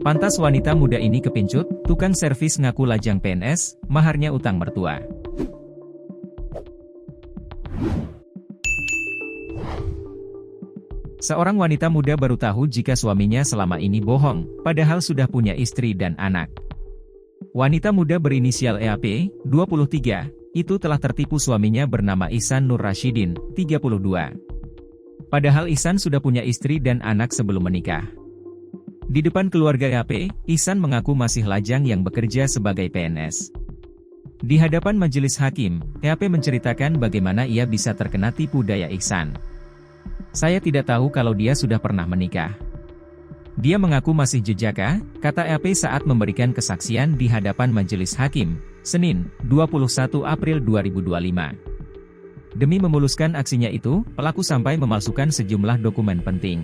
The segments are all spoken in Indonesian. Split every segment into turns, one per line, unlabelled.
Pantas wanita muda ini kepincut, tukang servis ngaku lajang PNS, maharnya utang mertua. Seorang wanita muda baru tahu jika suaminya selama ini bohong, padahal sudah punya istri dan anak. Wanita muda berinisial EAP, 23, itu telah tertipu suaminya bernama Ihsan Nur Rasyidin, 32. Padahal Ihsan sudah punya istri dan anak sebelum menikah. Di depan keluarga EAP, Ihsan mengaku masih lajang yang bekerja sebagai PNS. Di hadapan majelis hakim, EAP menceritakan bagaimana ia bisa terkena tipu daya Ihsan. Saya tidak tahu kalau dia sudah pernah menikah. Dia mengaku masih jejaka, kata EAP saat memberikan kesaksian di hadapan majelis hakim, Senin, 21 April 2025. Demi memuluskan aksinya itu, pelaku sampai memalsukan sejumlah dokumen penting.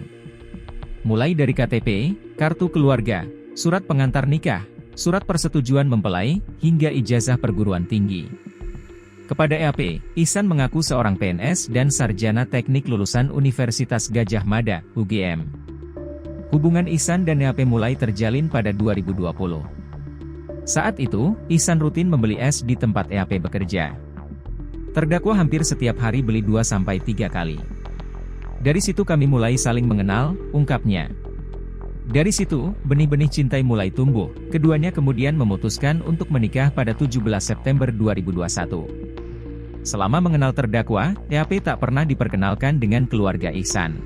Mulai dari KTP, kartu keluarga, surat pengantar nikah, surat persetujuan mempelai, hingga ijazah perguruan tinggi. Kepada EAP, Ihsan mengaku seorang PNS dan sarjana teknik lulusan Universitas Gadjah Mada, UGM. Hubungan Ihsan dan EAP mulai terjalin pada 2020. Saat itu, Ihsan rutin membeli es di tempat EAP bekerja. Terdakwa hampir setiap hari beli 2-3 kali. Dari situ kami mulai saling mengenal, ungkapnya. Dari situ, benih-benih cinta mulai tumbuh, keduanya kemudian memutuskan untuk menikah pada 17 September 2021. Selama mengenal terdakwa, EAP tak pernah diperkenalkan dengan keluarga Ihsan.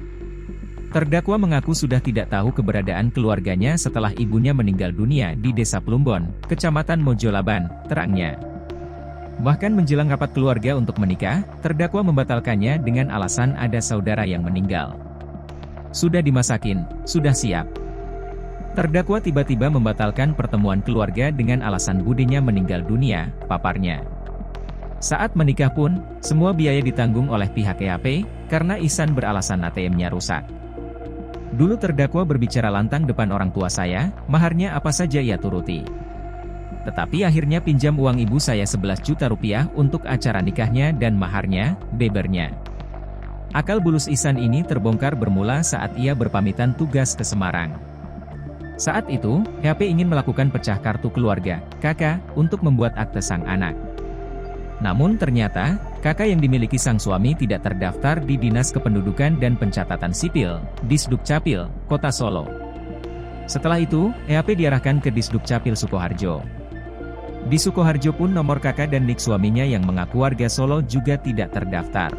Terdakwa mengaku sudah tidak tahu keberadaan keluarganya setelah ibunya meninggal dunia di Desa Plumbon, Kecamatan Mojolaban, terangnya. Bahkan menjelang rapat keluarga untuk menikah, terdakwa membatalkannya dengan alasan ada saudara yang meninggal. Sudah dimasakin, sudah siap. Terdakwa tiba-tiba membatalkan pertemuan keluarga dengan alasan budenya meninggal dunia, paparnya. Saat menikah pun, semua biaya ditanggung oleh pihak EAP, karena Ihsan beralasan ATM-nya rusak. Dulu terdakwa berbicara lantang depan orang tua saya, maharnya apa saja ia turuti. Tetapi akhirnya pinjam uang ibu saya 11 juta rupiah untuk acara nikahnya dan maharnya, bebernya. Akal bulus Ihsan ini terbongkar bermula saat ia berpamitan tugas ke Semarang. Saat itu, EAP ingin melakukan pecah kartu keluarga, KK, untuk membuat akte sang anak. Namun ternyata, KK yang dimiliki sang suami tidak terdaftar di Dinas Kependudukan dan Pencatatan Sipil, Disdukcapil, Kota Solo. Setelah itu, EAP diarahkan ke Disdukcapil Sukoharjo. Di Sukoharjo pun nomor KK dan NIK suaminya yang mengaku warga Solo juga tidak terdaftar.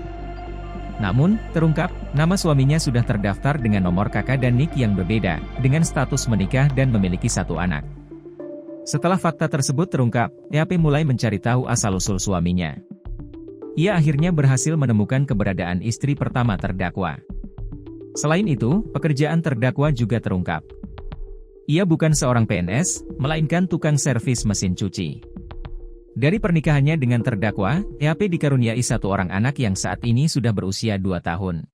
Namun, terungkap, nama suaminya sudah terdaftar dengan nomor KK dan NIK yang berbeda, dengan status menikah dan memiliki satu anak. Setelah fakta tersebut terungkap, EAP mulai mencari tahu asal-usul suaminya. Ia akhirnya berhasil menemukan keberadaan istri pertama terdakwa. Selain itu, pekerjaan terdakwa juga terungkap. Ia bukan seorang PNS, melainkan tukang servis mesin cuci. Dari pernikahannya dengan terdakwa, EAP dikaruniai satu orang anak yang saat ini sudah berusia 2 tahun.